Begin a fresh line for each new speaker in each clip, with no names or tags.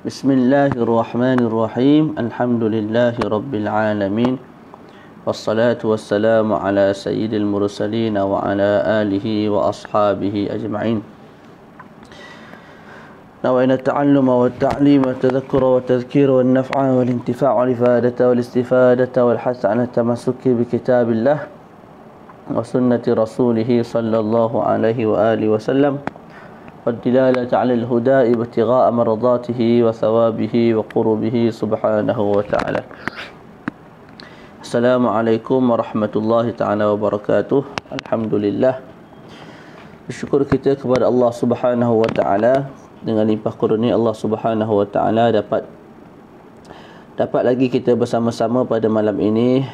Bismillahirrahmanirrahim. Alhamdulillahi rabbil alamin. Wassalatu wassalamu ala sayyidil mursalin wa ala alihi wa ashabihi ajma'in. نوينا التعلم والتعليم والتذكر والتذكير والنفع والانتفاع والإفادة والاستفادة والحث على التمسك بكتاب الله وسنة رسوله صلى الله عليه وآله وسلم والدلالة على الهدى ابتغاء مرضاته وثوابه وقربه سبحانه وتعالى. السلام عليكم ورحمة الله تعالى وبركاته. Alhamdulillah, bersyukur kita kepada Allah Subhanahu wa taala. Dengan limpah kurnia Allah Subhanahu wa taala dapat lagi kita bersama-sama pada malam ini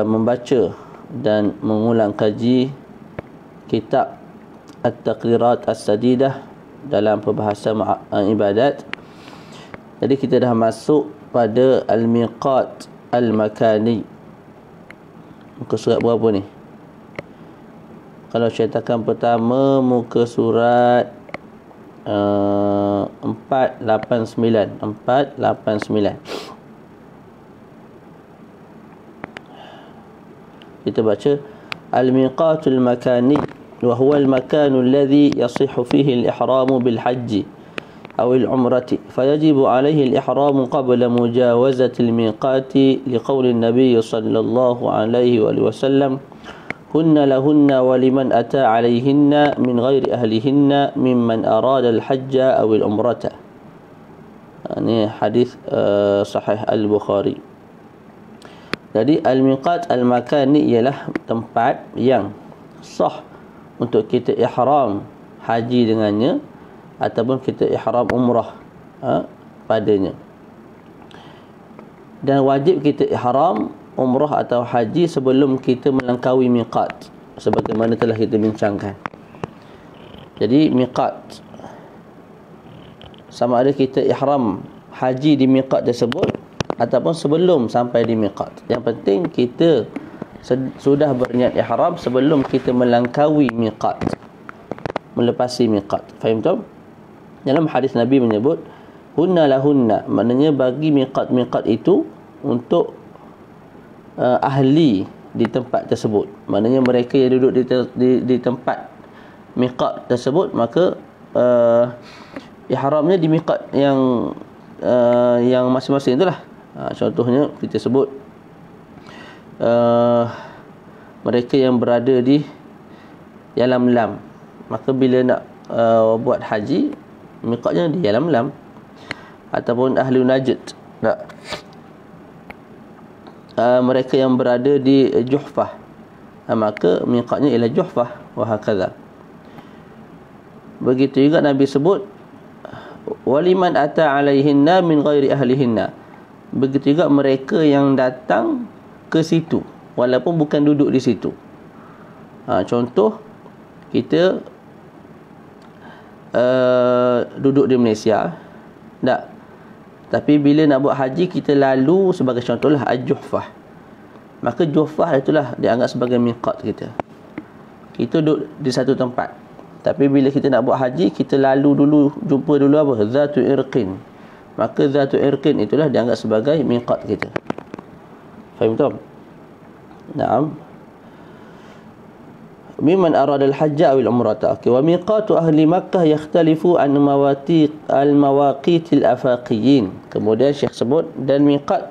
membaca dan mengulang kaji kitab At-Taqrirat As-Sadidah dalam perbahasan ibadat. Jadi kita dah masuk pada Al-Miqat Al-Makani. Muka surat berapa ni? Kalau cetakan pertama muka surat 489. Kita baca Al-Miqatul Makani wa huwa al-makanu alladhi yasihhu fihi al-ihramu bil hajj aw al-umrati fayajibu alayhi al-ihramu qabla mujawazati al-miqati liqawli an-nabiy sallallahu alayhi wa sallam hunna lahunna wa liman ata alayhinna min ghairi ahlihinna mimman arada al-hajja aw al-umrata. Ini hadis sahih al-Bukhari. Jadi al-miqat al-makan ni ialah tempat yang sah untuk kita ihram haji dengannya ataupun kita ihram umrah padanya. Dan wajib kita ihram umrah atau haji sebelum kita melangkaui miqat, sebagaimana telah kita bincangkan. Jadi miqat, sama ada kita ihram haji di miqat tersebut ataupun sebelum sampai di miqat. Yang penting kita sudah berniat ihram sebelum kita melangkaui miqat, melepasi miqat. Faham tak? Dalam hadis Nabi menyebut hunna lahunna, maknanya bagi miqat-miqat itu untuk ahli di tempat tersebut. Maknanya mereka yang duduk di tempat miqat tersebut, maka ihramnya di miqat yang masing-masing itulah. Contohnya kita sebut mereka yang berada di Yalamlam, maka bila nak buat haji, miqatnya di Yalamlam. Ataupun ahli Najd, tak, mereka yang berada di Juhfah, maka miqatnya ialah Juhfah, wa hakadha. Begitu juga Nabi sebut waliman ata alaihinna min ghairi ahlihinna. Begitu juga mereka yang datang ke situ walaupun bukan duduk di situ. Contoh, kita duduk di Malaysia, tak, tapi bila nak buat haji kita lalu, sebagai contohlah Al-Juhfah, maka Juhfah itulah dianggap sebagai miqat kita. Kita duduk di satu tempat, tapi bila kita nak buat haji kita lalu dulu, jumpa dulu apa? Zatu Irqin. Maka Zatu Irqin itulah dianggap sebagai miqat kita. Faham tak? Naam. Mimman arada al-hajja aw al-umrata. Wa miqatu ahli Makkah yakhtalifu an al-mawaqit al-afaqiyyin. Kemudian Syekh sebut, dan miqat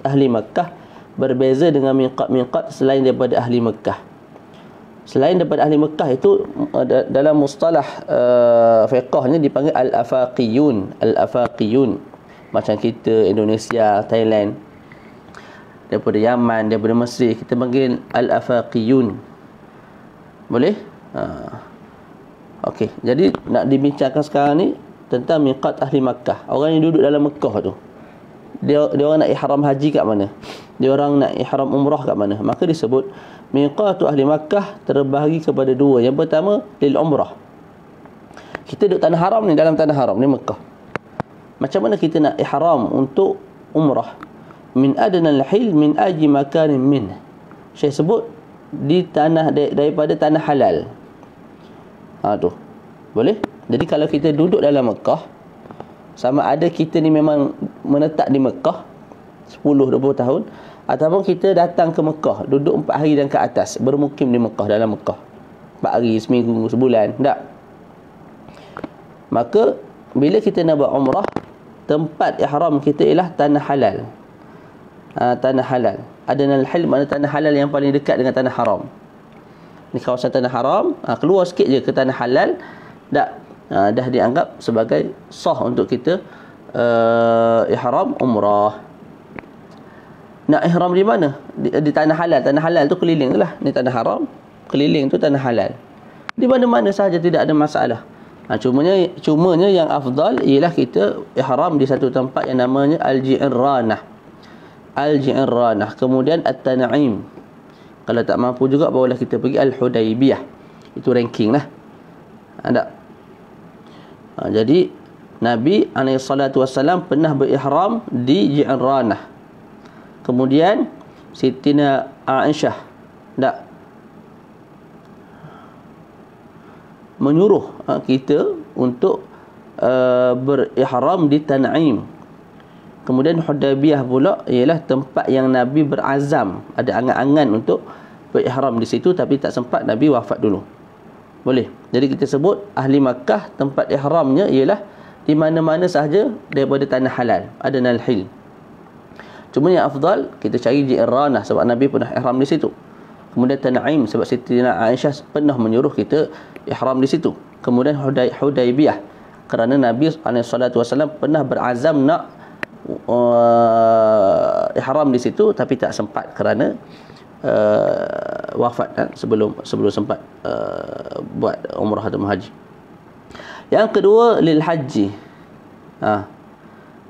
ahli Makkah berbeza dengan miqat selain daripada ahli Makkah. Selain daripada ahli Makkah itu dalam mustalah fiqhnya dipanggil al-afaqiyun. Al-afaqiyun macam kita Indonesia, Thailand, daripada Yaman, daripada Mesir, kita panggil al-afaqiyun. Boleh? Okey, jadi nak dibincangkan sekarang ni tentang miqat ahli Makkah. Orang yang duduk dalam Mekah tu, dia orang nak ihram haji kat mana? Dia orang nak ihram umrah kat mana? Maka disebut miqatu ahli Makkah terbahagi kepada dua. Yang pertama lil umrah. Kita duduk tanah haram ni, dalam tanah haram ni Mekah. Macam mana kita nak ihram untuk umrah? Min adnal hil min aji makanin min. Syekh sebut di tanah daripada tanah halal. Tu boleh. Jadi kalau kita duduk dalam Mekah, Sama ada kita ni memang menetap di Mekah 10-20 tahun, ataupun kita datang ke Mekah, duduk 4 hari dan ke atas, bermukim di Mekah, dalam Mekah 4 hari, seminggu, sebulan. Tak. Maka bila kita nak buat umrah, tempat ihram kita ialah tanah halal. Tanah halal. Adanal hil, makna tanah halal yang paling dekat dengan tanah haram. Ni kawasan tanah haram, keluar sikit je ke tanah halal, dah dianggap sebagai sah untuk kita ihram umrah. Nak ihram di mana? Di tanah halal. Tanah halal tu keliling tu lah. Ni tanah haram, keliling tu tanah halal. Di mana-mana sahaja tidak ada masalah. Cumanya yang afdal ialah kita ihram di satu tempat yang namanya Al-Ji'ranah. Al-Ji'ranah. Kemudian At-Tan'im. Kalau tak mampu juga, barulah kita pergi Al-Hudaybiyah. Itu ranking lah. Ada. Jadi Nabi SAW pernah berihram di Ji'ranah. Kemudian Sitina Aisyah menyuruh kita untuk berihram di Tan'im. Kemudian Hudaybiyah pula ialah tempat yang Nabi berazam, ada angan-angan untuk berihram di situ, tapi tak sempat, Nabi wafat dulu. Boleh. Jadi kita sebut ahli Makkah tempat ihramnya ialah di mana-mana sahaja daripada tanah halal, adanal hil. Cuma yang afdal kita cari Ji'ranah sebab Nabi pernah ihram di situ. Kemudian Tan'im sebab Siti Aisyah pernah menyuruh kita ihram di situ. Kemudian Hudaybiyah kerana Nabi SAW pernah berazam nak ihram di situ, tapi tak sempat kerana wafat kan, sebelum sempat buat umrah atau haji. Yang kedua, lil haji.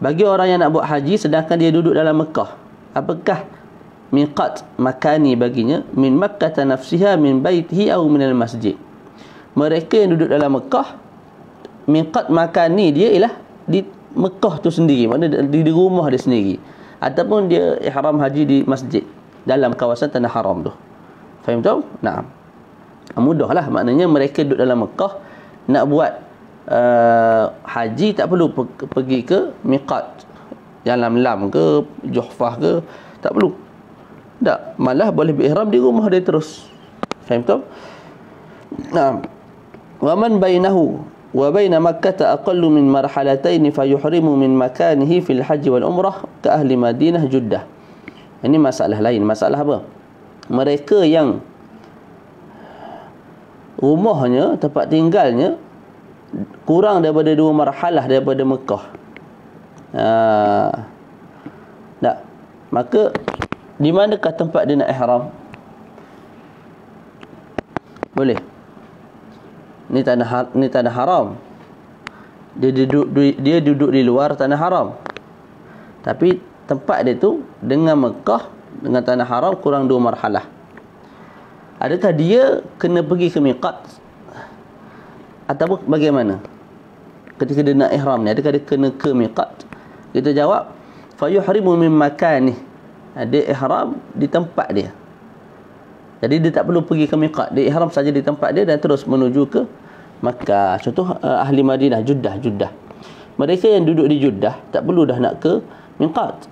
Bagi orang yang nak buat haji sedangkan dia duduk dalam Mekah, apakah miqat makani baginya? Min Makkah nafsiha, min baitihi atau min al-masjid. Mereka yang duduk dalam Mekah, miqat makani dia ialah di Mekah tu sendiri, maknanya di rumah dia sendiri, ataupun dia ihram haji di masjid dalam kawasan tanah haram tu. Faham tak? Naam. Mudahlah, maknanya mereka duduk dalam Mekah nak buat haji tak perlu pergi ke miqat Yalamlam ke Juhfah ke, tak perlu. Tak, malah boleh berihram di rumah dia terus. Faham tak? Naam. Wa man bainahu wa baina Makkah aqallu min marhalatayn fayuhrimu min makanihi fil haji wal umrah ka ahli Madinah Jeddah. Ini masalah lain. Masalah apa? Mereka yang rumahnya, tempat tinggalnya kurang daripada 2 marhalah daripada Mekah. Tak. Maka di manakah tempat dia nak ihram? Boleh. Ni tanah haram. Dia duduk di luar tanah haram. Tapi tempat dia tu dengan Mekah, dengan tanah haram kurang 2 marhalah. Adakah dia kena pergi ke miqat ataupun bagaimana ketika dia nak ihram ni? Adakah dia kena ke miqat? Kita jawab, fayuhrimu min makanih. Dia ihram di tempat dia. Jadi dia tak perlu pergi ke miqat, dia ihram saja di tempat dia dan terus menuju ke Makkah. Contoh ahli Madinah Jeddah. Mereka yang duduk di Jeddah tak perlu dah nak ke miqat.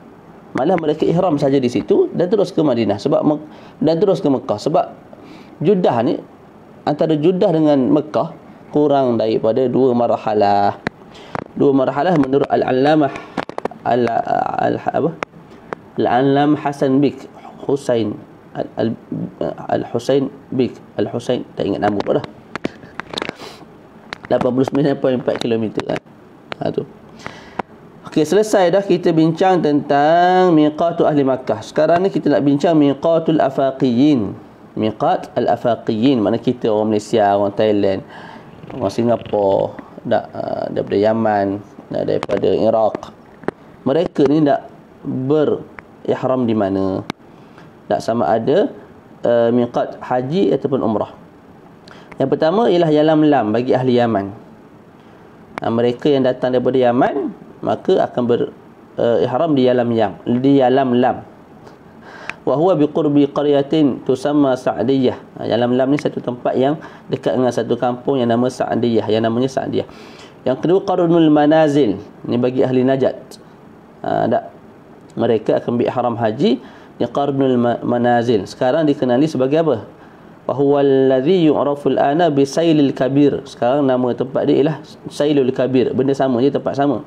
Malah mereka ihram saja di situ dan terus ke Madinah dan terus ke Mekah. Sebab Jeddah ni, antara Jeddah dengan Mekah kurang daripada 2 marhalah. 2 marhalah menurut Al-Allamah Al-Allam Hasan Bik Husain Al-Husain Bik Al-Husain, tak ingat nama pun dah. 89.4 km kan. Tu. Okey, selesai dah kita bincang tentang miqatu ahli Makkah. Sekarang ni kita nak bincang miqatul afaqiyin. Miqat al-afaqiyin, mana kita orang Malaysia, orang Thailand, orang Singapura, daripada Yaman, daripada Iraq. Mereka ni nak berihram di mana? Tak sama ada miqat haji ataupun umrah. Yang pertama ialah Yalamlam bagi ahli Yaman. Mereka yang datang daripada Yaman maka akan berihram di Yalamlam. Wa huwa biqurbi qaryatin tusamma Sa'diyah. Yalamlam ni satu tempat yang dekat dengan satu kampung yang nama Sa'diyah, yang namanya Sa'diyah. Yang kedua qarnul manazil, ni bagi ahli Najd. Tak. Mereka akan ihram haji di qarnul manazil. Sekarang dikenali sebagai apa? Wa huwa alladhi yu'rafu al-ana bi Sailil Kabir. Sekarang nama tempat dia ialah Sailul Kabir. Benda sama je, tempat sama,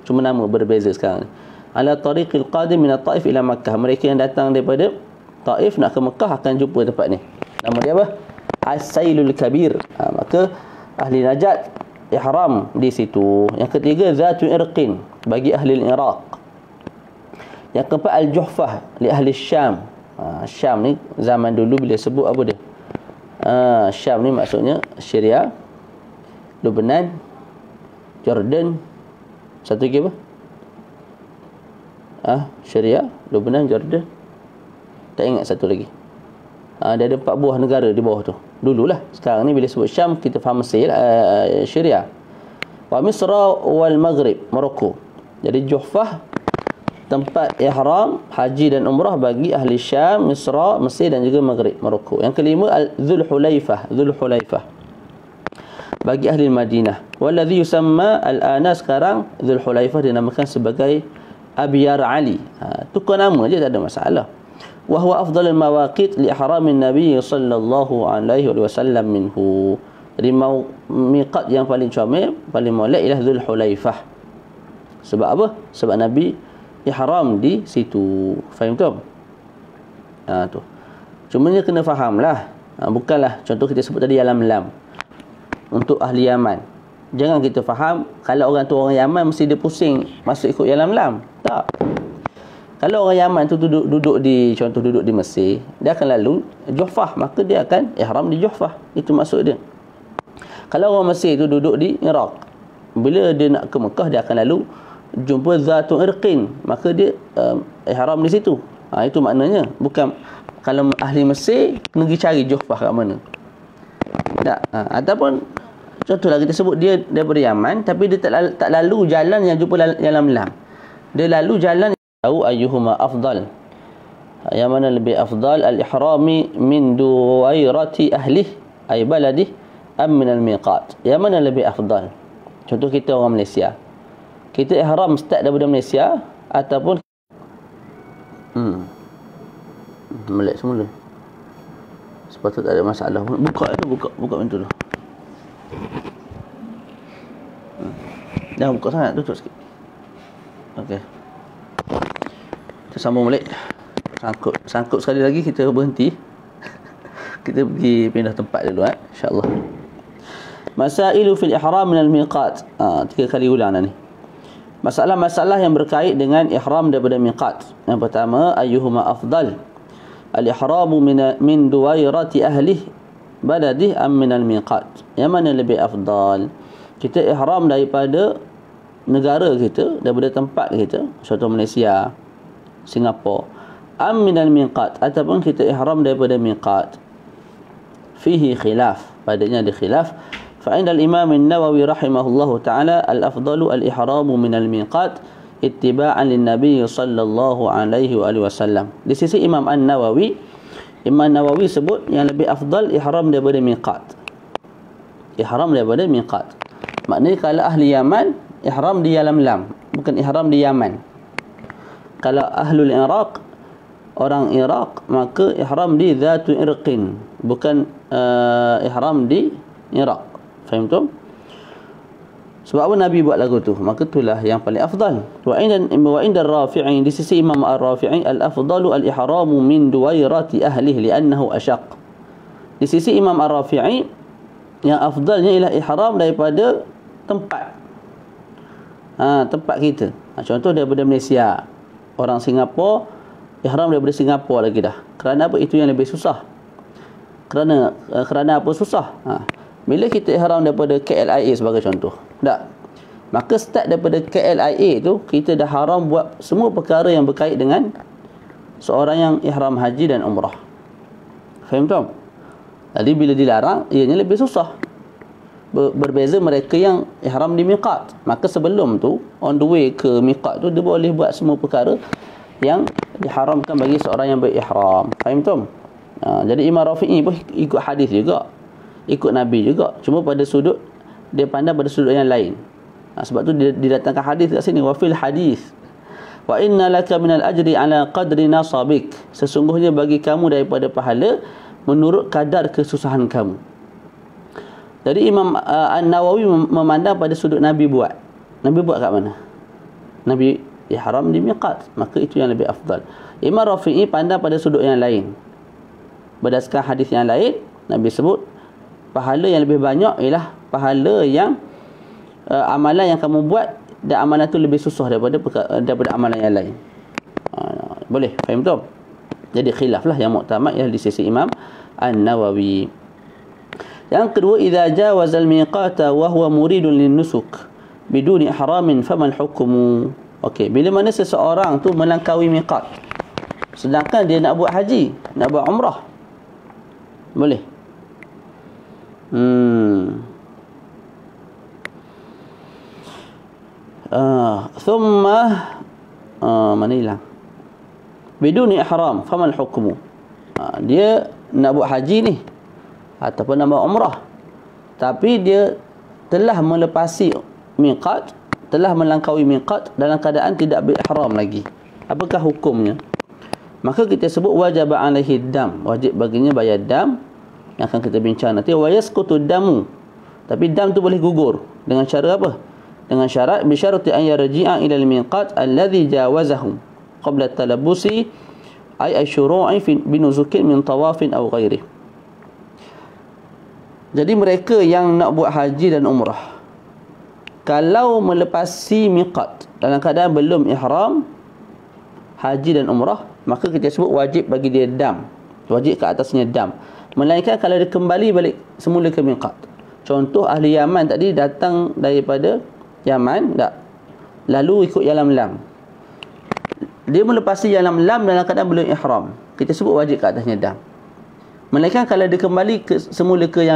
cuma nama berbeza sekarang ni. Ala tariqil qadim min at-Taif ila Makkah. Mereka yang datang daripada Taif nak ke Mekah akan jumpa tempat ni. Nama dia apa? As-Sailul Kabir. Maka ahli Najd ihram di situ. Yang ketiga Zatu Irqin, bagi ahli Iraq. Yang keempat Al-Juhfah li ahli Syam. Syam ni zaman dulu bila sebut apa dia? Syam ni maksudnya Syria, Lebanon, Jordan, satu lagi apa? Syria, Lebanon, Jordan. Tak ingat satu lagi. Dia ada 4 buah negara di bawah tu. Dululah. Sekarang ni bila sebut Syam, kita faham Mesir, Syria. Wa Misra wal Maghrib, Morocco. Jadi Juhfah tempat ihram haji dan umrah bagi ahli Syam, Misra, Mesir dan juga Maghrib, Morocco. Yang kelima Dzulhulaifah, bagi ahli Madinah. Wallazi yusamma al-ana, sekarang Dzulhulaifah dinamakan sebagai Abyar Ali. Tukar nama je, tak ada masalah. Wa huwa afdalul mawaqit li ihramin Nabi sallallahu alaihi wasallam minhu. Jadi miqat yang paling comel, paling molek ialah Dzulhulaifah. Sebab apa? Sebab Nabi ihram di situ. Faham tu? Tu. Cumanya kena fahamlah. Bukanlah contoh kita sebut tadi Yalam-Lam. Untuk ahli Yaman, jangan kita faham kalau orang tu orang Yaman mesti dia pusing masuk ikut Yalam-Lam. Tak. Kalau orang Yaman tu duduk di, contoh duduk di Mesir, dia akan lalu Juhfah, maka dia akan ihram di Juhfah. Itu maksud dia. Kalau orang Mesir tu duduk di Iraq, bila dia nak ke Mekah, dia akan lalu jumpa Zatu Irqin, maka dia ihram di situ. Itu maknanya. Bukan kalau ahli Mesir pergi cari Juhfah kat mana. Tak. Ataupun contohlah kita sebut dia daripada Yaman, tapi dia tak lalu jalan yang jumpa Yalam-Lam. Dia lalu jalan tahu ayyuhuma afdal. Yang mana lebih afdal, al-ihrami min duwairati ahlih ay baladih am min al-miqat. Yang mana lebih afdal? Contoh kita orang Malaysia, kita ihram start daripada Malaysia ataupun melek semula. Sepatutnya tak ada masalah. Buka pintu tu. Jangan buka sangat, tutup sikit. Okey. Kita sambung balik. Sangkut sekali lagi, kita berhenti. Kita pergi pindah tempat dulu, insya-Allah. Masailu fil ihram min al-miqat. 3 kali ulang dah ni. Masalah-masalah yang berkait dengan ihram daripada miqat. Yang pertama, ayyuhuma afdal? Al-ihramu min duwairati ahlih baladih am min al-miqat. Yang mana lebih afdal? Kita ihram daripada negara kita, daripada tempat kita, contoh Malaysia, Singapura, am min al-miqat, ataupun kita ihram daripada miqat. Fihi khilaf, padanya ada khilaf. Fa inda al-Imam an-Nawawi rahimahullahu taala al-afdalu al-ihramu min al-miqat ittiba'an lin-nabi sallallahu alaihi wasallam. Di sisi Imam An-Nawawi, Imam Nawawi sebut yang lebih afdal ihram daripada miqat. Ihram daripada miqat. Maknanya kalau ahli Yaman, ihram di Yalam-Lam, bukan ihram di Yaman. Kalau ahlul Iraq, orang Iraq, maka ihram di Zatu Irqin, bukan ihram di Iraq. Faham tu? Sebab apa Nabi buat lagu tu? Maka itulah yang paling afdal. Wa inda Rafi'i, di sisi Imam Ar-Rafi'i, al-afdalu al-ihramu min duwairati ahlih li'annahu asyaq. Di sisi Imam Ar-Rafi'i, yang afdalnya ialah ihram daripada tempat. Tempat kita. Contoh daripada Malaysia, orang Singapura ihram daripada Singapura lagi dah. Kerana apa? Itu yang lebih susah. Kerana apa susah? Bila kita ihram daripada KLIA sebagai contoh, tak? Maka start daripada KLIA tu, kita dah haram buat semua perkara yang berkait dengan seorang yang ihram haji dan umrah. Faham tak? Jadi bila dilarang, ianya lebih susah. Berbeza mereka yang ihram di miqat. Maka sebelum tu, on the way ke miqat tu, dia boleh buat semua perkara yang diharamkan bagi seorang yang berihram. Faham tak? Jadi Imam Rafi'i pun ikut hadis juga, ikut Nabi juga. Cuma pada sudut, dia pandang pada sudut yang lain. Sebab tu didatangkan hadis kat sini, wa fil hadis wa inna laka minal ajri ala qadri nasabik, sesungguhnya bagi kamu daripada pahala menurut kadar kesusahan kamu. Jadi Imam An-Nawawi memandang pada sudut Nabi buat. Nabi buat kat mana? Nabi ihram di miqat, maka itu yang lebih afdal. Imam Rafi'i pandang pada sudut yang lain. Berdasarkan hadis yang lain, Nabi sebut pahala yang lebih banyak ialah pahala yang amalan yang kamu buat, dan amalan itu lebih susah daripada amalan yang lain. Boleh faham tu? Jadi khilaf lah yang muktamad ialah di sisi Imam An-Nawawi. Yang kedua, idza jawaza al-miqata wa huwa muridun lin-nusuk biduni ihramin famal hukmu. Okey, bila mana seseorang tu melangkaui miqat sedangkan dia nak buat haji, nak buat umrah, boleh? Thumma mana hilang? Biduni ihram famal hukmu. Dia nak buat haji ni ataupun nak buat umrah, tapi dia telah melepasi miqat, telah melangkaui miqat dalam keadaan tidak berihram lagi. Apakah hukumnya? Maka kita sebut wajib alaihi dam, wajib baginya bayar dam, yang akan kita bincang nanti. Wa yasqutu damu, tapi dam tu boleh gugur dengan cara apa? Dengan syarat bisyarati an yarji'a ila al-miqat alladhi jawazahu qabla at-talabbusi ay asyuru'i bi nuzukin min tawafin aw ghairihi. Jadi mereka yang nak buat haji dan umrah, kalau melepasi miqat dalam keadaan belum ihram haji dan umrah, maka kita sebut wajib bagi dia dam, wajib ke atasnya dam. Melainkan kalau dia kembali balik semula ke miqat. Contoh ahli Yaman tadi datang daripada Yaman, tak, lalu ikut Yalamlam, dia melepasi Yalamlam dalam keadaan belum ihram, kita sebut wajib ke atasnya dam. Melainkan kalau dia kembali semula ke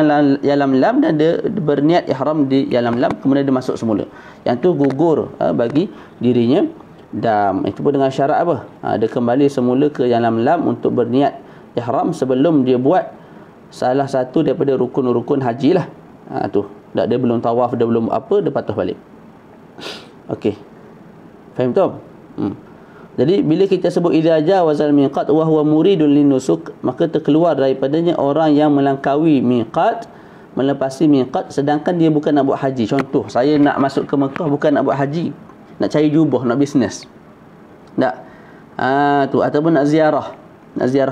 Yalamlam dan dia berniat ihram di Yalamlam, kemudian dia masuk semula, yang tu gugur bagi dirinya dam. Itu pun dengan syarat apa? Dia kembali semula ke Yalamlam untuk berniat ihram sebelum dia buat salah satu daripada rukun-rukun haji lah. Tu tak, dia belum tawaf, dia belum apa, dia patah balik. Okey, faham tu? Jadi bila kita sebut idza jawazal miqat wa huwa muridun linusuk, maka terkeluar daripadanya orang yang melangkaui miqat, melepasi miqat sedangkan dia bukan nak buat haji. Contoh, saya nak masuk ke Mekah bukan nak buat haji, nak cari jubah, nak bisnes. Tak? Tu ataupun nak ziarah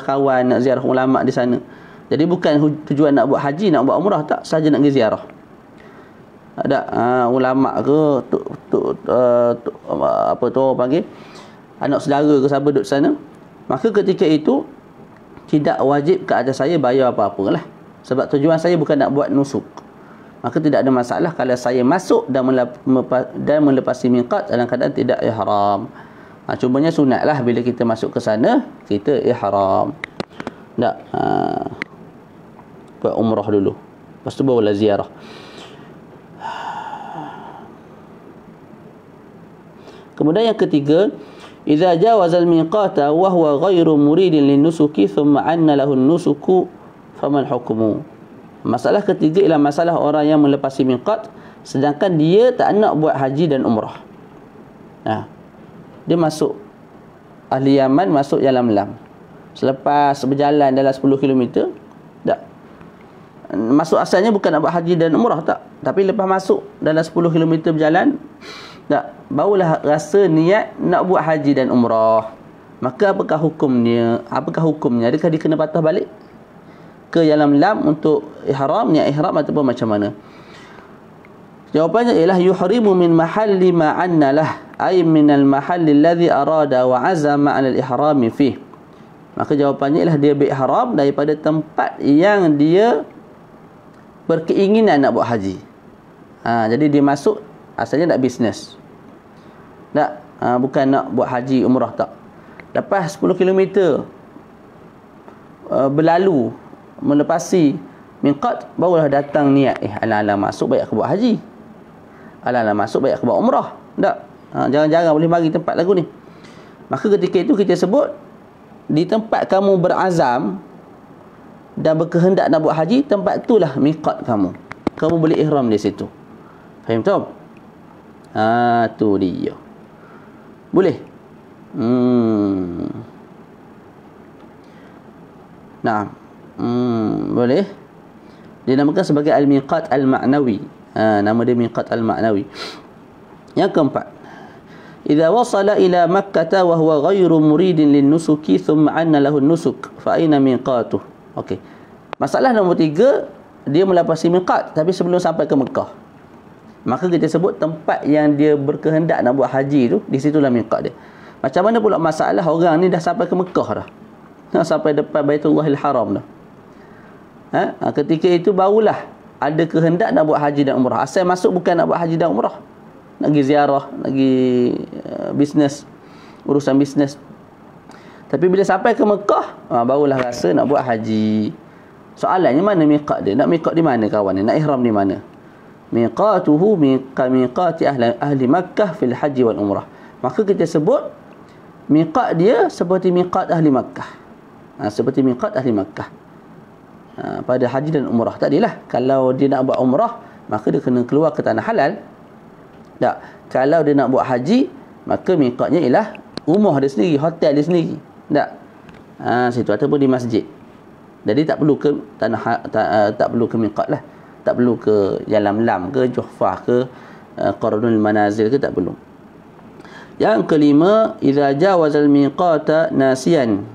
kawan, nak ziarah ulama di sana. Jadi bukan tujuan nak buat haji, nak buat umrah, tak, saja nak pergi ziarah. Ada ulama ke apa tu orang panggil, anak saudara ke siapa duduk sana, maka ketika itu tidak wajib ke atas saya bayar apa-apa lah, sebab tujuan saya bukan nak buat nusuk. Maka tidak ada masalah kalau saya masuk dan melepasi miqat dalam keadaan tidak ihram. Cumanya sunatlah bila kita masuk ke sana kita ihram. Tak, buat umrah dulu, lepas tu barulah ziarah. Kemudian yang ketiga, idza jawazal miqata wa huwa ghairu muridin linusuki thumma anna lahu nusuku famal hukmu. Masalah ketiga ialah masalah orang yang melepasi miqat sedangkan dia tak nak buat haji dan umrah. Dia masuk ahli Yaman, masuk Yalamlam. Selepas berjalan dalam 10 km, tak, masuk asalnya bukan nak buat haji dan umrah, tak, tapi lepas masuk dalam 10 km berjalan, tak, barulah rasa niat nak buat haji dan umrah. Maka apakah hukumnya? Adakah dia kena patah balik ke Yalamlam untuk ihram, niat ihram, ataupun macam mana? Jawapannya ialah yuhrimu min mahalli ma'anna lah, ay min al-mahalli alladhi arada wa azama 'ala al-ihram fih. Maka jawapannya ialah dia berihram daripada tempat yang dia berkeinginan nak buat haji. Jadi dia masuk asalnya nak bisnes, tak, bukan nak buat haji umrah, tak. Lepas 10 km berlalu melepasi miqat, barulah datang niat, ala-ala masuk baik aku buat haji, ala-ala masuk baik aku buat umrah, tak. Jarang-jarang boleh mari tempat lagu ni. Maka ketika itu kita sebut di tempat kamu berazam dan berkehendak nak buat haji, tempat itulah miqat kamu boleh ihram di situ. Faham tak? Tu dia. Boleh? Nah. Boleh. Dinamakan sebagai al-miqat al-ma'nawi. Nama dia miqat al-ma'nawi. Yang keempat, idza wasala ila Makkah wa huwa ghairu muridin lin-nusuki thumma anna lahu an-nusuk fa aina miqatuh. Okey. Masalah nombor 3, dia melapasi miqat tapi sebelum sampai ke Mekah. Maka kita sebut tempat yang dia berkehendak nak buat haji tu, di situlah miqat dia. Macam mana pula masalah orang ni dah sampai ke Mekah dah. Dah sampai depan Baitullahil Haram dah. Ketika itu barulah ada kehendak nak buat haji dan umrah. Asal masuk bukan nak buat haji dan umrah. Nak pergi ziarah, nak pergi bisnes, urusan bisnes. Tapi bila sampai ke Mekah, barulah rasa nak buat haji. Soalannya mana miqat dia? Nak miqat di mana kawan ni? Nak ihram di mana? Miqatuhu miqati ahli Makkah fil haji wal umrah. Maka kita sebut miqat dia seperti miqat ahli Makkah. Seperti miqat ahli Makkah. Pada haji dan umrah. Tadilah kalau dia nak buat umrah, maka dia kena keluar ke tanah halal. Tak. Kalau dia nak buat haji, maka miqatnya ialah rumah dia sendiri, hotel dia sendiri. Tak. Situ ataupun di masjid. Jadi tak perlu ke tak perlu ke miqat lah. Tak perlu ke Yalamlam ke Juhfah ke Qarnul Manazil ke, tak perlu. Yang kelima, idza jawazal miqata nasiyan.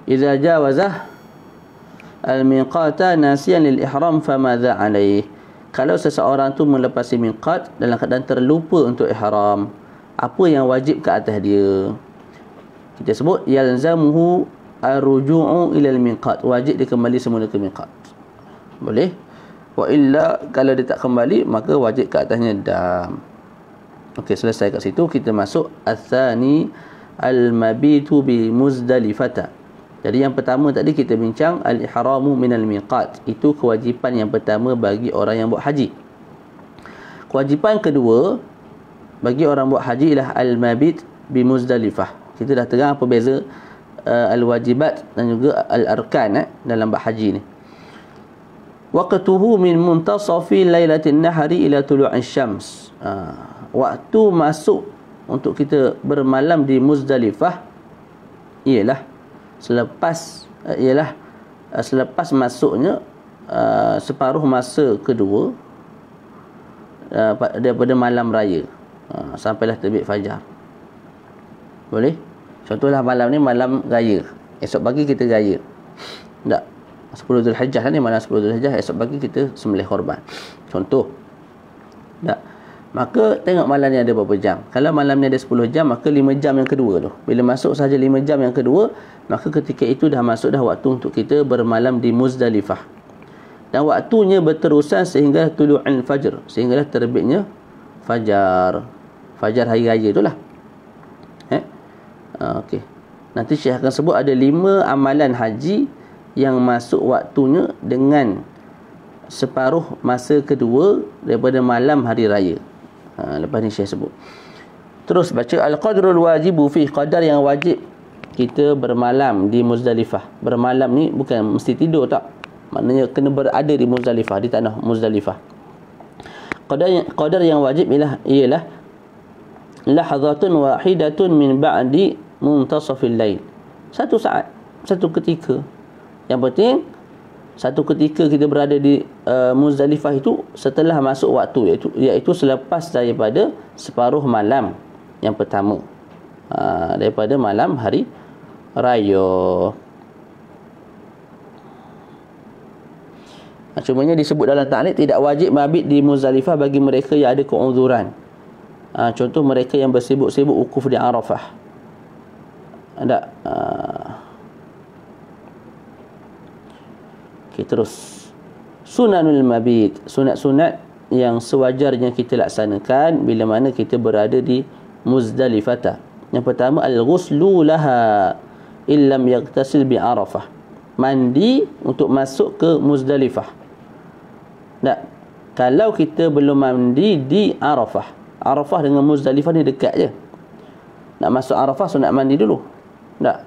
Idza jawaza al-miqata nasiyan lil ihram famadha alaih. Kalau seseorang tu melepasi miqat dalam keadaan terlupa untuk ihram, apa yang wajib ke atas dia? Kita sebut yalzamuhu ar-ruju'u ila al-miqat. Wajib dia kembali semula ke miqat. Boleh? Wa illa, kalau dia tak kembali, maka wajib ke atasnya dam. Okey, selesai kat situ. Kita masuk al-thani al-mabitu bi Muzdalifah. Jadi yang pertama tadi kita bincang al-ihramu minal miqat. Itu kewajipan yang pertama bagi orang yang buat haji. Kewajipan kedua bagi orang buat haji ialah al-mabit bi Muzdalifah. Kita dah terang apa beza al-wajibat dan juga al-arkan dalam buat haji ni. Waqtuhu min muntasafi lailatin nahari ila tulu'is syams. Waktu masuk untuk kita bermalam di Muzdalifah ialah selepas masuknya separuh masa kedua daripada malam raya, sampailah terbit fajar. Boleh? Contohlah malam ni malam raya, esok pagi kita raya. Tak, 10 Zulhijjah ni, malam 10 Zulhijjah, esok pagi kita sembelih korban. Contoh. Tak. Maka tengok malam ni ada berapa jam. Kalau malam ni ada 10 jam, maka 5 jam yang kedua tu. Bila masuk saja 5 jam yang kedua, maka ketika itu dah masuk dah waktu untuk kita bermalam di Muzdalifah. Dan waktunya berterusan sehingga tulu'il fajr, sehinggalah terbitnya fajar. Fajar hari raya itulah. Okey. Nanti Syekh akan sebut ada 5 amalan haji yang masuk waktunya dengan separuh masa kedua daripada malam hari raya. Lepas ni Syekh sebut. Terus baca al-qadrul wajibu fi, qadar yang wajib kita bermalam di Muzdalifah. Bermalam ni bukan mesti tidur, tak. Maknanya kena berada di Muzdalifah, di tanah Muzdalifah. Qadar yang wajib ialah lahzatun wahidatun min ba'di muntasafil lail. Satu saat, satu ketika. Yang penting satu ketika kita berada di Muzdalifah itu setelah masuk waktu, iaitu selepas daripada separuh malam yang pertama, daripada malam hari raya. Cumanya disebut dalam ta'liq tidak wajib mabit di Muzdalifah bagi mereka yang ada keuzuran. Contoh mereka yang bersibuk-sibuk wukuf di Arafah. Ada. Okay, terus sunanul mabit, sunat-sunat yang sewajarnya kita laksanakan bila mana kita berada di Muzdalifah. Yang pertama, al-ghuslu laha illam yaghtasil bi Arafah. Mandi untuk masuk ke Muzdalifah. Tak, kalau kita belum mandi di Arafah. Arafah dengan Muzdalifah ni dekat je. Nak masuk Arafah sunat mandi dulu. Tak.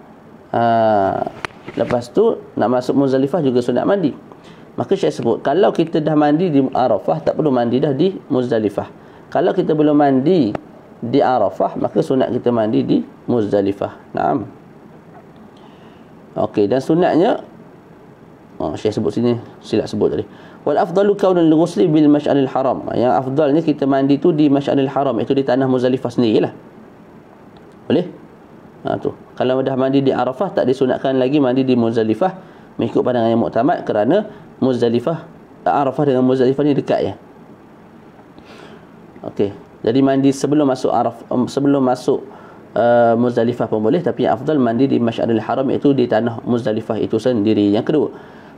Lepas tu nak masuk Muzdalifah juga sunat mandi. Maka saya sebut, kalau kita dah mandi di Arafah, tak perlu mandi dah di Muzdalifah. Kalau kita belum mandi di Arafah, maka sunat kita mandi di Muzdalifah. Naam. Okey, dan sunatnya saya sebut sini, silap sebut tadi. Wal afdalu kaunul ghusli bil mash'aril haram. Yang afdalnya kita mandi tu di Mash'aril Haram, itu di tanah Muzdalifah sendirilah. Boleh? Tu. Kalau dah mandi di Arafah, tak disunatkan lagi mandi di Muzdalifah, mengikut pandangan yang muktamad, kerana Muzdalifah, Arafah dengan Muzdalifah ni dekat ya. Okey. Jadi mandi sebelum masuk sebelum masuk Muzdalifah pun boleh, tapi yang afdal mandi di Mash'aril Haram, iaitu di tanah Muzdalifah itu sendiri. Yang kedua,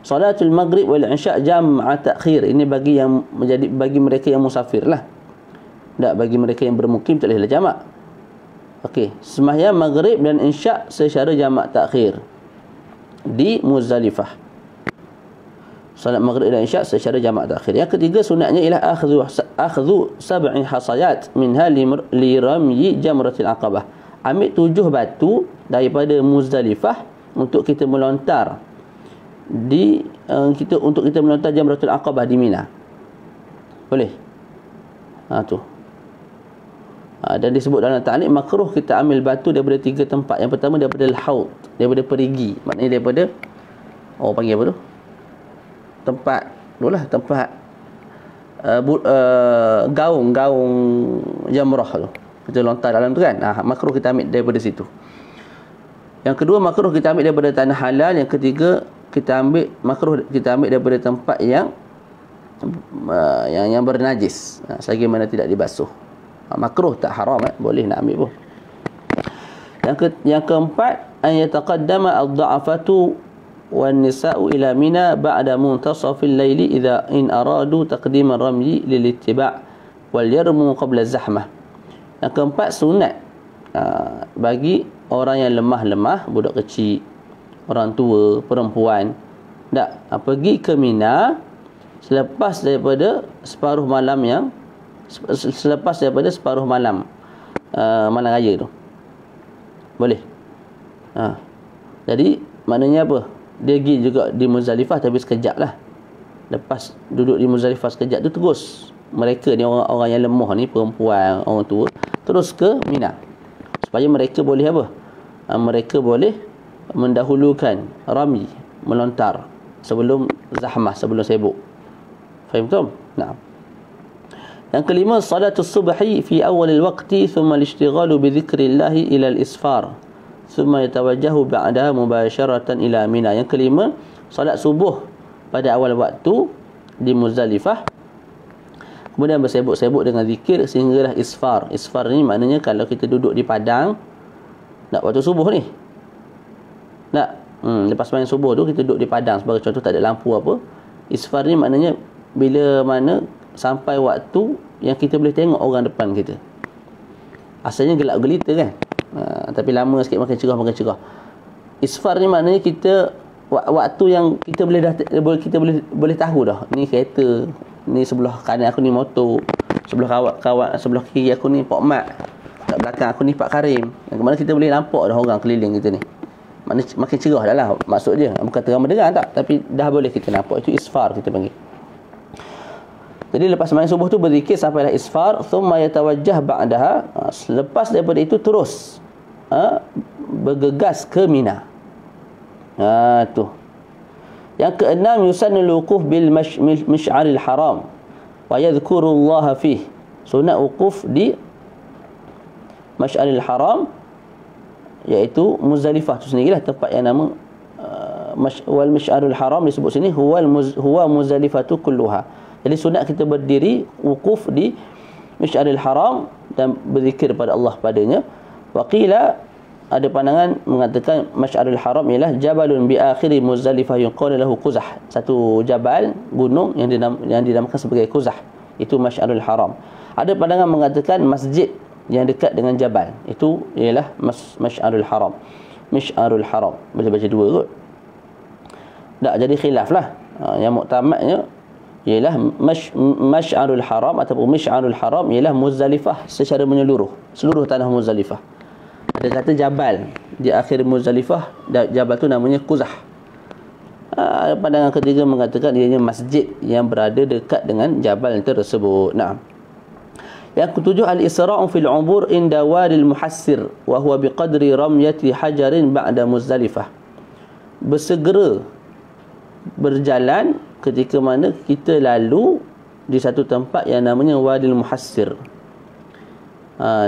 salatul maghrib wal isya' jam'a ta'khir. Ini bagi yang bagi mereka yang musafir lah. Tak, bagi mereka yang bermukim tak boleh jamak. Okey, sembahyang maghrib dan isya' secara jamak takhir di Muzdalifah. Salat maghrib dan isya' secara jamak takhir. Yang ketiga, sunatnya ialah akhdhu sab'i hasayat minha li ramyi jamratil aqabah. Ambil 7 batu daripada Muzdalifah untuk kita melontar untuk kita melontar jamratul aqabah di Mina. Boleh? Tu. Dan disebut dalam ta'liq, makruh kita ambil batu daripada 3 tempat. Yang pertama daripada al-haud, daripada perigi, maknanya daripada panggil apa tu, tempat gaung jamrah tu, kita lontar dalam tu kan. Makruh kita ambil daripada situ. Yang kedua, makruh kita ambil daripada tanah halal. Yang ketiga, makruh kita ambil daripada tempat yang bernajis, selagi mana tidak dibasuh. Makruh, tak haram, boleh nak ambil pun. Yang keempat, an yataqaddama ad-dha'afatu wan nisa'u ila Mina ba'da muntasafil laili idza in aradu taqdim ar-ramyi lil ittiba' wal yarmu qabla az-zahmah. Yang keempat, sunat bagi orang yang lemah, budak kecil, orang tua, perempuan, pergi ke Mina selepas daripada separuh malam malam raya tu. Boleh. Jadi maknanya apa? Dia pergi juga di Muzdalifah, tapi sekejap lah. Lepas duduk di Muzdalifah sekejap tu, terus mereka ni, orang yang lemah ni, perempuan, orang tua, terus ke Mina, supaya mereka boleh apa? Mereka boleh mendahulukan rami, melontar, sebelum zahmah, sebelum sibuk. Faham tak? Nah. Yang kelima, salatus subhi fi awalil waqti thumma al-ishtighalu bi dhikrillahi ila al-isfar thumma yatawajjahu ba'daha mubasharatan ila Mina. Yang kelima, salat subuh pada awal waktu di Muzdalifah, kemudian bersibuk-sibuk dengan zikir sehinggalah isfar. Isfar ni maknanya kalau kita duduk di padang waktu subuh ni, lepas sembahyang subuh tu kita duduk di padang, sebagai contoh, tak ada lampu apa. Isfar ni maknanya bila mana sampai waktu yang kita boleh tengok orang depan kita. Asalnya gelap gelita kan, tapi lama sikit makin cerah. Isfar ni maknanya kita waktu yang kita boleh tahu dah, ni kereta, ni sebelah kanan aku ni motor, sebelah kiri aku ni Pak Mat, kat belakang aku ni Pak Karim. Yang mana kita boleh nampak dah orang keliling kita ni. Maknanya makin cerah dah lah, maksud dia. Bukan terang benderang tak, tapi dah boleh kita nampak. Itu isfar kita panggil. Jadi lepas sembahyang subuh tu berzikir sampailah isfar, thumma yatawajjah ba'daha. Lepas daripada itu terus bergegas ke Mina. Tu. Yang keenam, yusannul wuquf bil mash'aril haram wa yadhkurullaha fih. Sunat wukuf di Mash'aril Haram, iaitu Muzdalifah tu sendirilah tempat yang nama wal Mash'arul Haram disebut sini huwa Muzdalifah tu kulluha. Jadi sunat kita berdiri wukuf di Mash'aril Haram dan berzikir pada Allah padanya. Waqila, ada pandangan mengatakan Mash'aril Haram ialah jabalun bi akhiri Muzdalifah yuqalu lahu Quzah, satu jabal, gunung yang dinamakan sebagai Quzah, itu Mash'aril Haram. Ada pandangan mengatakan masjid yang dekat dengan jabal, itu ialah Mash'arul Haram. Mash'arul Haram boleh baca dua kot, tak jadi khilaf lah. Yang muktamadnya ialah Mash'arul Haram ataupun Mash'arul Haram ialah Muzdalifah secara menyeluruh, seluruh tanah Muzdalifah. Ada kata jabal di akhir Muzdalifah, jabal tu namanya Quzah. Pandangan ketiga mengatakan ianya masjid yang berada dekat dengan jabal tersebut. Nah, yang ketujuh, al-isra'u fil umur inda wadil muhassir wa huwa biqadri ramyati hajarin ba'da Muzdalifah. Bersegera berjalan ketika mana kita lalu di satu tempat yang namanya Wadil Muhassir.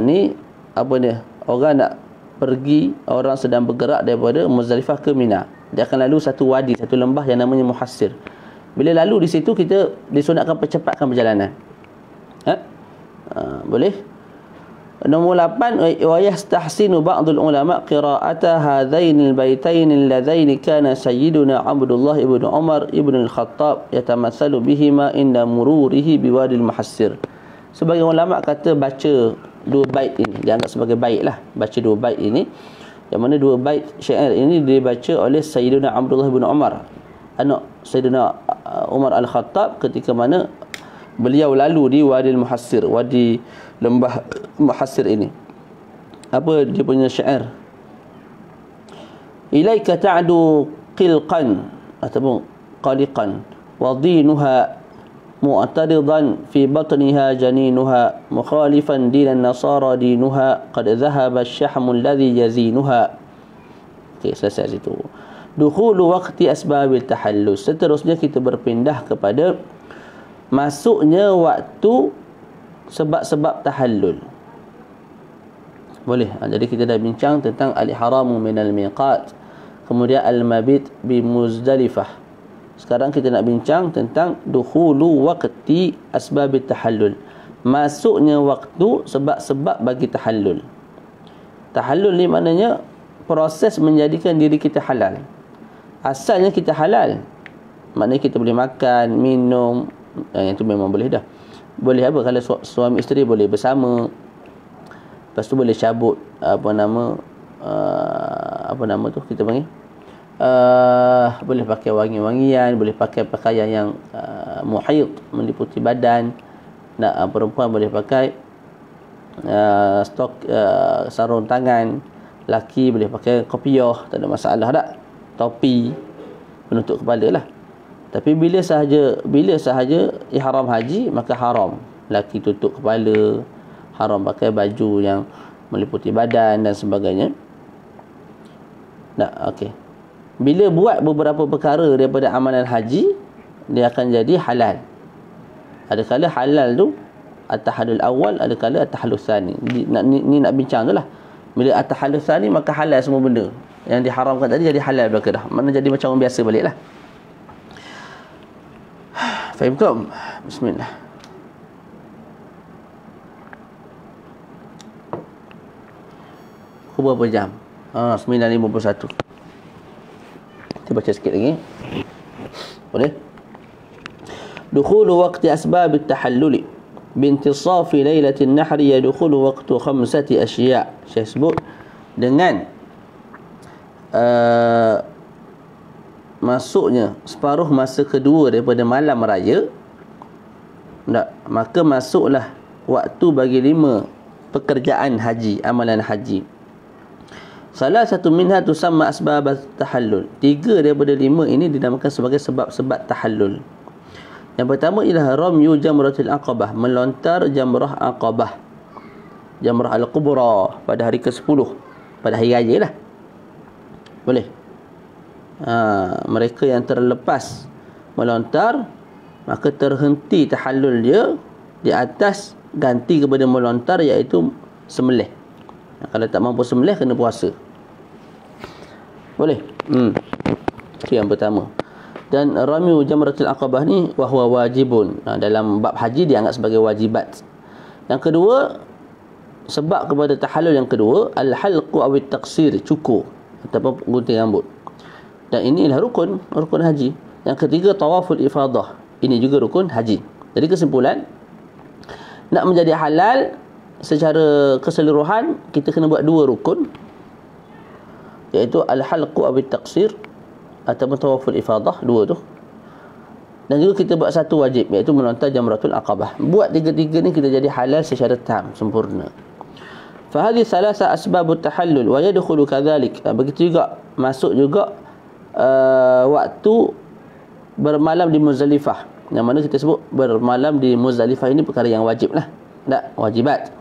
Ni apa dia? Orang nak pergi, orang sedang bergerak daripada Muzdalifah ke Mina. Dia akan lalu satu wadi, satu lembah yang namanya Muhassir. Bila lalu di situ, kita disunatkan percepatkan perjalanan. Boleh? Nombor 8, wa yastahsinu ba'dul ulama qira'ata hadainil baitainil ladzaini kana sayyiduna Abdullah ibn Umar ibn al-Khattab yatamatsalu bihima inda mururihi biwadil Muhassir. Sebagian ulama kata baca dua bait ini, dianggap sebagai bait lah, baca dua bait ini, yang mana dua bait syair ini dibaca oleh Sayyiduna Abdullah bin Umar, anak Sayyidina Umar Al-Khattab, ketika mana beliau lalu di Wadil Muhassir, wadi lembah Muhassir ini. Apa dia punya syair? Ilaika ta'du qilqan ataupun qaliqan wa dinuha mu'taridan fi batniha janinuha mukhalifan dinan nasara dinuha qad dhahaba ash-shahmu alladhi yazinuha. Okey, selesai situ. Dukhulu waqti asbabil tahallus. Seterusnya kita berpindah kepada masuknya waktu sebab-sebab tahallul. Boleh. Jadi kita dah bincang tentang al-ihramu minal miqat, kemudian al-mabit bi Muzdalifah. Sekarang kita nak bincang tentang dukhulu waqti asbabit tahallul, masuknya waktu sebab-sebab bagi tahallul. Tahallul ni maknanya proses menjadikan diri kita halal. Asalnya kita halal, maknanya kita boleh makan, minum, yang itu memang boleh dah. Boleh apa, kalau suami isteri boleh bersama. Lepas tu boleh cabut apa nama tu kita panggil, boleh pakai wangi-wangian, boleh pakai pakaian yang muhit, meliputi badan. Nak perempuan boleh pakai sarung tangan. Laki boleh pakai kopiah, tak ada masalah tak? Topi penutup kepala lah. Tapi bila sahaja ihram haji, maka haram laki tutup kepala, haram pakai baju yang meliputi badan dan sebagainya. Okey. Bila buat beberapa perkara daripada amalan haji, dia akan jadi halal. Adakala halal tu at-tahallul awal, adakala at-tahallul tsani. Ni nak bincang tu lah. Bila at-tahallul tsani, maka halal semua benda yang diharamkan tadi jadi halal belaka dah. Mana jadi macam orang biasa baliklah. Faham tak? Bismillah. Berapa jam? 9.51. Kita baca sikit lagi. Boleh? Dukhulu waqti asbab at-tahallul bintisafi lailatin nahri yadkhulu waqtu khamsati asya'. Saya sebut dengan masuknya separuh masa kedua daripada malam raya, maka masuklah waktu bagi 5 pekerjaan haji, amalan haji. Salah satu minha tusamma asbab tahallul. 3 daripada 5 ini dinamakan sebagai sebab-sebab tahallul. Yang pertama ialah ramyu jamratul aqabah, melontar jamrah aqabah, jamrah al-kubra pada hari ke-10, pada hari raya lah. Boleh. Mereka yang terlepas melontar, maka terhenti tahallul dia di atas, ganti kepada melontar, iaitu sembelih. Kalau tak mampu sembelih, kena puasa. Boleh. Itu yang pertama. Dan ramyu jamratul aqabah ni wahwa wajibun. Dalam bab haji dianggap sebagai wajibat. Yang kedua, sebab kepada tahallul yang kedua, al-halqu awit taqsir, cukur ataupun gunting rambut. Dan ini adalah rukun haji. Yang ketiga, tawaful ifadah. Ini juga rukun haji. Jadi kesimpulan, nak menjadi halal secara keseluruhan, kita kena buat 2 rukun, iaitu al-halqu awit taqsir ataupun tawaful ifadah, 2 tu. Dan juga kita buat 1 wajib, iaitu melontar jamratul aqabah. Buat 3-3 ni, kita jadi halal secara tam, sempurna. Fahadhi thalatha asbabut tahallul wa yadkhulu kadhalik. Begitu juga masuk juga waktu bermalam di Muzdalifah, yang mana kita sebut bermalam di Muzdalifah ini perkara yang wajib lah, tak wajibat.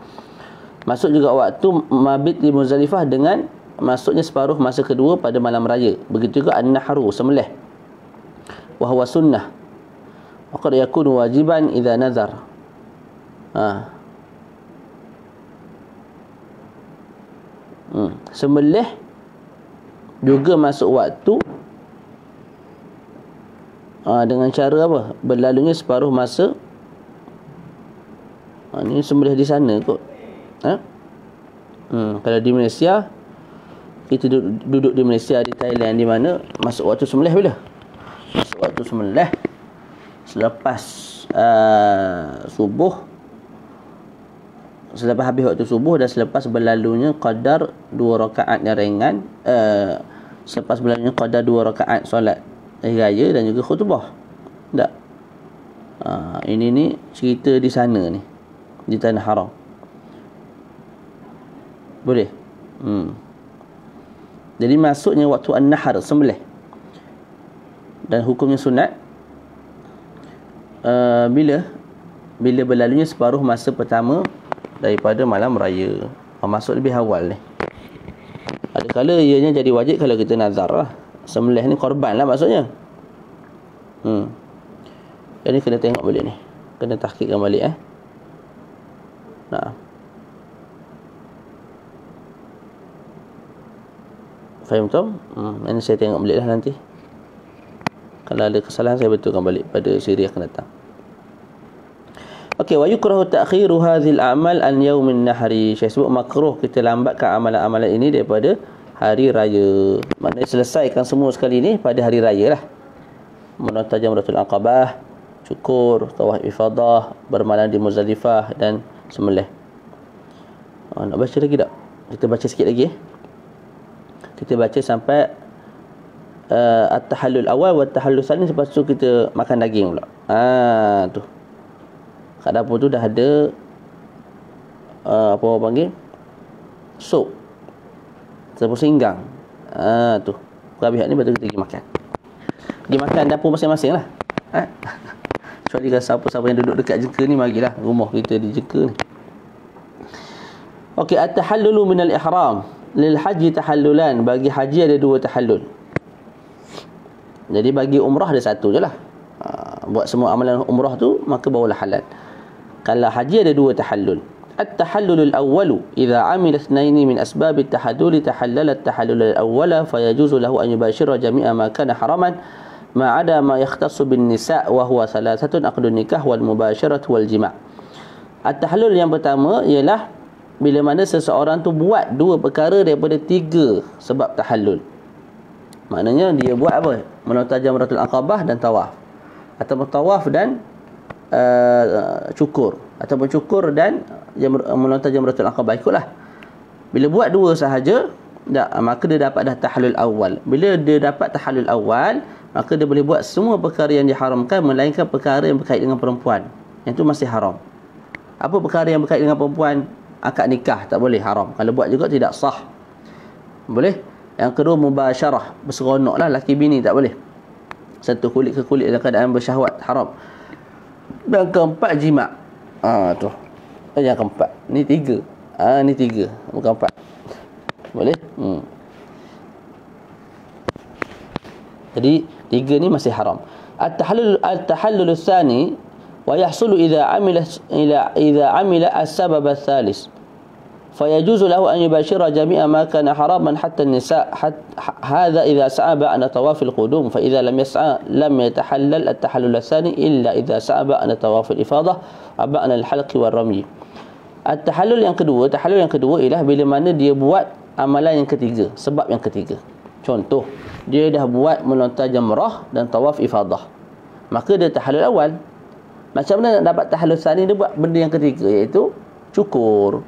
Masuk juga waktu mabit di Muzdalifah dengan masuknya separuh masa kedua pada malam raya. Begitu juga an-nahru, sembelih, wa huwa sunnah, wa qad yakunu wajiban idza nazar. Sembelih juga masuk waktu dengan cara apa? Berlalunya separuh masa. Ini sembelih di sana kot. Kalau di Malaysia, kita duduk di Malaysia, di Thailand, di mana masuk waktu sembelih bila? Masuk waktu sembelih selepas subuh, selepas habis waktu subuh dan selepas berlalunya qadar 2 rakaat yang ringan, selepas berlalunya qadar 2 rakaat solat raya dan juga khutbah. Tak? Ini ni cerita di sana ni, di tanah haram. Boleh? Jadi masuknya waktu an-nahar, sembelih, dan hukumnya sunat bila berlalunya separuh masa pertama daripada malam raya. Masuk lebih awal ni. Ada kala ianya jadi wajib kalau kita nazar lah. Sembelih ni korban lah maksudnya. Ini kena tengok balik ni, kena tahqiqkan balik Faham tak? Ini saya tengok balik lah nanti. Kalau ada kesalahan saya betulkan balik pada siri akan datang. Okey, wa yukrahu ta'khiru hadhil a'mal an yaumin nahri. Saya sebut makruh kita lambatkan amalan-amalan ini daripada hari raya. Maknanya selesaikan semua sekali ni pada hari raya lah. Menonton Jamratul Aqabah, cukur, tawaf ifadah, bermalam di Muzdalifah dan sembelih. Nak baca lagi tak? Kita baca sikit lagi. Kita baca sampai at-tahallul awal wa at-tahallul tsani, lepas tu kita makan daging pula. Tu. Kat dapur tu dah ada apa orang panggil? Sup. Tepung singgang. Tu. Habis ni betul kita pergi makan. Pergi makan dapur masing-masing lah. Kecuali kalau siapa-siapa yang duduk dekat Jeka ni, marilah rumah kita di Jeka ni. Okey, at-tahallulu minal ihram. Lil haji tahallulan. Bagi haji ada 2 tahallul. Jadi bagi umrah ada 1 je lah. Buat semua amalan umrah tu, maka barulah halal. Kalau haji ada 2 tahallul. At-tahallul al-awwalu idza amila ithnaini min asbab at-tahallul tahallala at-tahallul al-awwala fayajuzu lahu an yubashira jami'a ma kana haraman ma 'ada ma yakhtassu bin nisa' wa huwa thalathatun aqdun nikah wal mubashiratu wal jima'. At-tahallul yang pertama ialah bila mana seseorang tu buat 2 perkara daripada 3 sebab tahallul. Maknanya dia buat apa? Menonton Jamratul Aqabah dan tawaf, ataupun tawaf dan cukur, ataupun cukur dan menonton Jamratul Aqabah. Ikutlah. Bila buat 2 sahaja, maka dia dapat dah tahallul awal. Bila dia dapat tahallul awal, maka dia boleh buat semua perkara yang diharamkan, melainkan perkara yang berkait dengan perempuan. Yang itu masih haram. Apa perkara yang berkait dengan perempuan? Akad nikah tak boleh, haram. Kalau buat juga tidak sah. Boleh. Yang kedua, mubasyarah, berseronok lah laki bini, tak boleh. Sentuh kulit ke kulit dalam keadaan bersyahwat, haram. Dan keempat, jima'. Tu. Yang keempat. Ni 3. Ni 3, bukan 4. Boleh? Jadi 3 ni masih haram. At-tahallul tsani wa yahsulu idza amila as-sabab ats-tsalis. فيجوز له أن يباشر جميع ما كان حراما حتى النساء هذا إذا سعى بعد طواف القدوم فإذا لم يسعى لم يتحلل التحلل الثاني إلا إذا سعى بعد طواف الإفاضة وبعد الحلق والرمي. Tahallul yang kedua ialah bila mana dia buat amalan yang ketiga, sebab yang ketiga. Contoh, dia dah buat melontar jamrah dan tawaf ifadah, maka dia tahallul awal. Macam mana nak dapat tahallul tsani? Dia buat benda yang ketiga, iaitu cukur.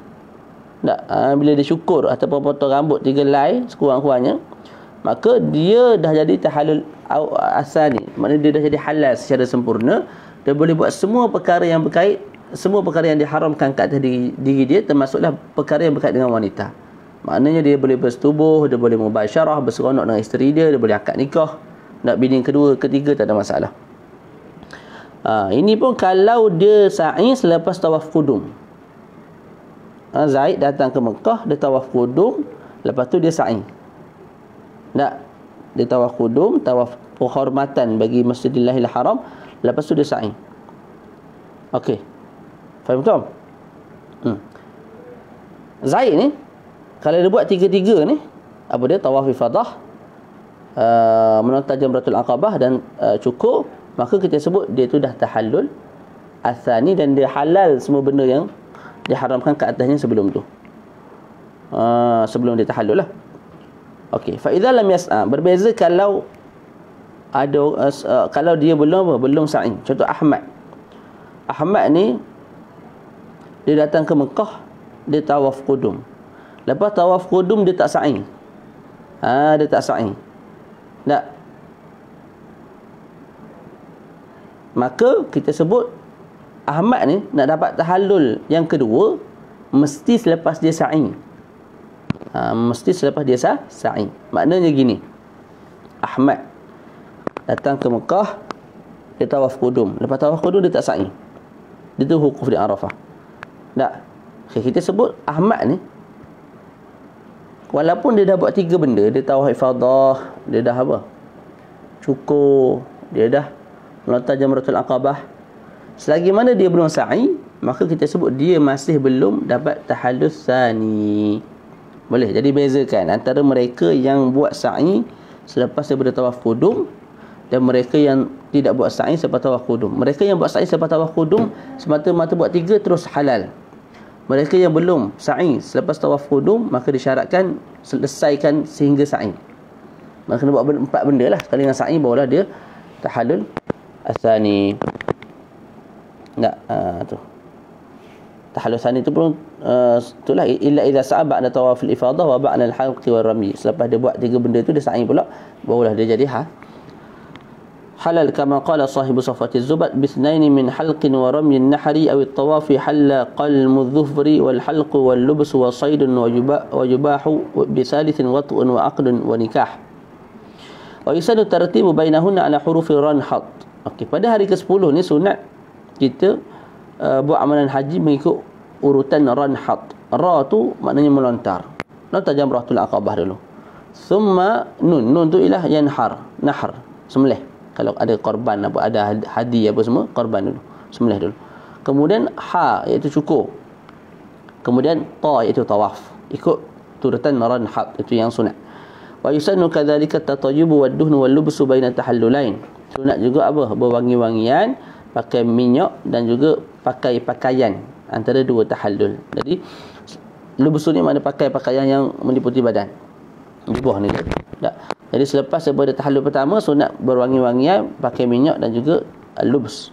Bila dia cukur ataupun potong rambut 3 helai sekurang-kurangnya, maka dia dah jadi tahallul asani. Maknanya dia dah jadi halal secara sempurna. Dia boleh buat semua perkara yang berkait, semua perkara yang diharamkan kat atas diri dia, termasuklah perkara yang berkait dengan wanita. Maknanya dia boleh bersetubuh, dia boleh mubasyarah, berseronok dengan isteri dia, dia boleh akad nikah, nak bini yang kedua, ketiga, tak ada masalah. Ini pun kalau dia sa'i selepas tawaf qudum. Zaid datang ke Mekah, dia tawaf qudum, lepas tu dia sa'i. Tak, dia tawaf qudum, tawaf penghormatan bagi Masjidillahil Haram, lepas tu dia sa'i. Okey, faham tak? Zaid ni kalau dia buat tiga-tiga ni, apa dia, tawaf ifadah, menonton Jamratul Aqabah dan cukur, maka kita sebut dia tu dah tahallul atsani, dan dia halal semua benda yang diharamkan ke atasnya sebelum tu. Sebelum dia tahallul lah. Okey, fa idza lam yas'a, berbeza kalau ada kalau dia belum sa'i. Contoh Ahmad ni dia datang ke Mekah, dia tawaf qudum. Lepas tawaf qudum dia tak sa'i. Dia tak sa'i. Tak. Maka kita sebut Ahmad ni nak dapat tahallul yang kedua mesti selepas dia sa'i. Mesti selepas dia sa'i. Maknanya gini. Ahmad datang ke Mekah, dia tawaf qudum. Lepas tawaf qudum dia tak sa'i. Dia tu wukuf di Arafah. Tak. Okay, kita sebut Ahmad ni walaupun dia dah buat tiga benda, dia tawaf ifadah, dia dah apa? Cukur, dia dah melontar Jamratul Aqabah. Selagi mana dia belum sa'i, maka kita sebut dia masih belum dapat tahallul tsani. Boleh. Jadi bezakan antara mereka yang buat sa'i selepas daripada tawaf qudum dan mereka yang tidak buat sa'i selepas tawaf qudum. Mereka yang buat sa'i selepas tawaf qudum semata-mata buat tiga terus halal. Mereka yang belum sa'i selepas tawaf qudum, maka disyaratkan selesaikan sehingga sa'i. Maka kena buat empat benda lah. Sekali dengan sa'i barulah dia tahallul tsani. Tak, tu. Tahallul tsani tu pun itulah illa idza sa'a ba'da tawafil ifadah wa ba'da al-halqi war rami. Selepas dia buat tiga benda tu dia sa'i pula, barulah dia jadi halal, kama qala sahibu Safwati Zubat bithnaini min halqin wa ramyin nahri aw at-tawafi halla qalmu dhufri wal halqu wal lubs wa saydun wa yubahu bi thalithin wat'un wa aqdun wa nikah wa yusadu tartibu bainahunna ala hurufi ranhat. Okey, pada hari ke-10 ni sunat kita buat amalan haji mengikut urutan ranhat. Ra tu maknanya melontar. Lontar Jamratul Aqabah dulu. Summa nun tu ialah yanhar, nahar, sembelih. Kalau ada korban apa, ada hadi apa semua, korban dulu, sembelih dulu. Kemudian ha iaitu cukur. Kemudian ta iaitu tawaf. Ikut turutan ranhat, itu yang sunat. Wa yusannu kadzalika at-tatayyubu wad-duhnu wal-lubsu baina tahallulain. Sunat juga apa? Berwangi-wangian, pakai minyak dan juga pakai pakaian antara dua tahallul. Jadi lubsu ni makna pakai pakaian yang meliputi badan. Di bawah ni tak. Jadi selepas daripada tahallul pertama, sunat berwangi-wangian, pakai minyak dan juga lubs.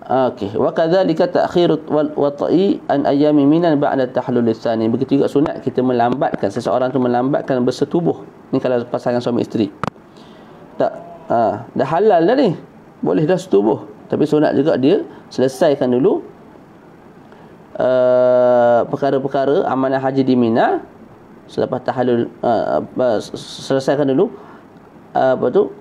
Okey, wa kadzalika ta'khirut wal wata'i an ayyami minan ba'da tahallul tsani. Begitu juga sunat kita melambatkan, seseorang tu melambatkan bersetubuh. Ni kalau pasangan suami isteri. Tak, dah halal dah ni. Boleh dah setubuh. Tapi sunat juga dia selesaikan dulu perkara-perkara amanah haji di Mina. Selepas tahallul selesaikan dulu apa tu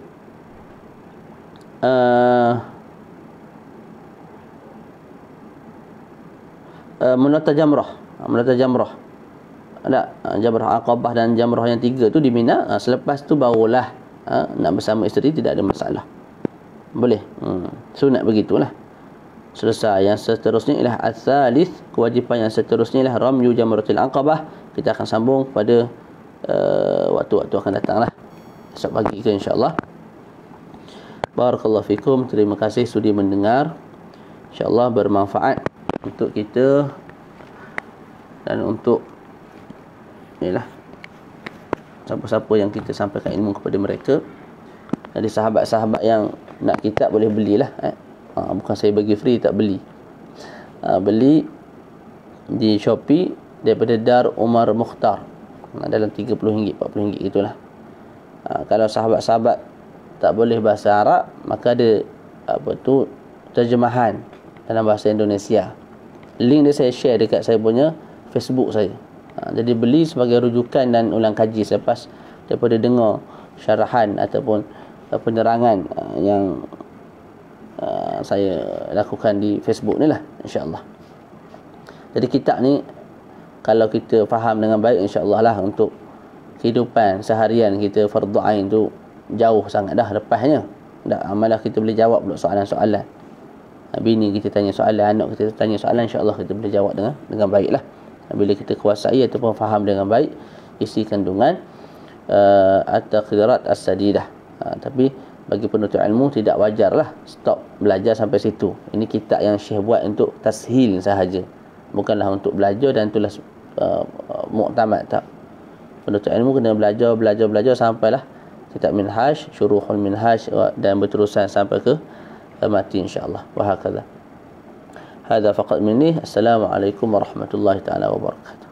menontar jamrah. Tak, jamrah Aqabah dan jamrah yang tiga tu di Mina. Selepas tu barulah nak bersama isteri, tidak ada masalah. Boleh. Sunat begitulah. Selesai. Yang seterusnya ialah al-thalith, kewajipan yang seterusnya ialah ramyu Jamratul Aqabah. Kita akan sambung pada waktu-waktu akan datang lah, esok pagi ke insyaAllah. Barakallahu fikum. Terima kasih sudi mendengar. InsyaAllah bermanfaat untuk kita dan untuk inilah siapa-siapa yang kita sampaikan ilmu kepada mereka. Jadi sahabat-sahabat yang nak kitab boleh belilah. Bukan saya bagi free, tak beli. Beli di Shopee daripada Dar Umar Mukhtar, dalam RM30, RM40 gitulah. Kalau sahabat-sahabat tak boleh bahasa Arab, maka ada apa tu terjemahan dalam bahasa Indonesia. Link dia saya share dekat saya punya Facebook saya. Jadi beli sebagai rujukan dan ulang kaji selepas daripada dengar syarahan ataupun penerangan yang saya lakukan di Facebook ni lah, insya-Allah. Jadi kitab ni kalau kita faham dengan baik, insya-Allah lah, untuk kehidupan seharian kita fardu ain tu jauh sangat dah lepasnya. Malah kita boleh jawab pula soalan-soalan. Bini kita tanya soalan, anak kita tanya soalan, insya-Allah kita boleh jawab dengan baiklah. Bila kita kuasai ataupun faham dengan baik isi kandungan at-taqdirat as-sadidah. Tapi bagi penuntut ilmu tidak wajarlah stop belajar sampai situ. Ini kitab yang Syekh buat untuk tashil sahaja, bukanlah untuk belajar dan itulah muktamad, tak. Penuntut ilmu kena belajar sampailah kitab Minhaj, Syuruhul Minhaj, dan berterusan sampai ke mati, insya-Allah. Wa hakadha. Hadza faqat minni. Assalamualaikum warahmatullahi taala wabarakatuh.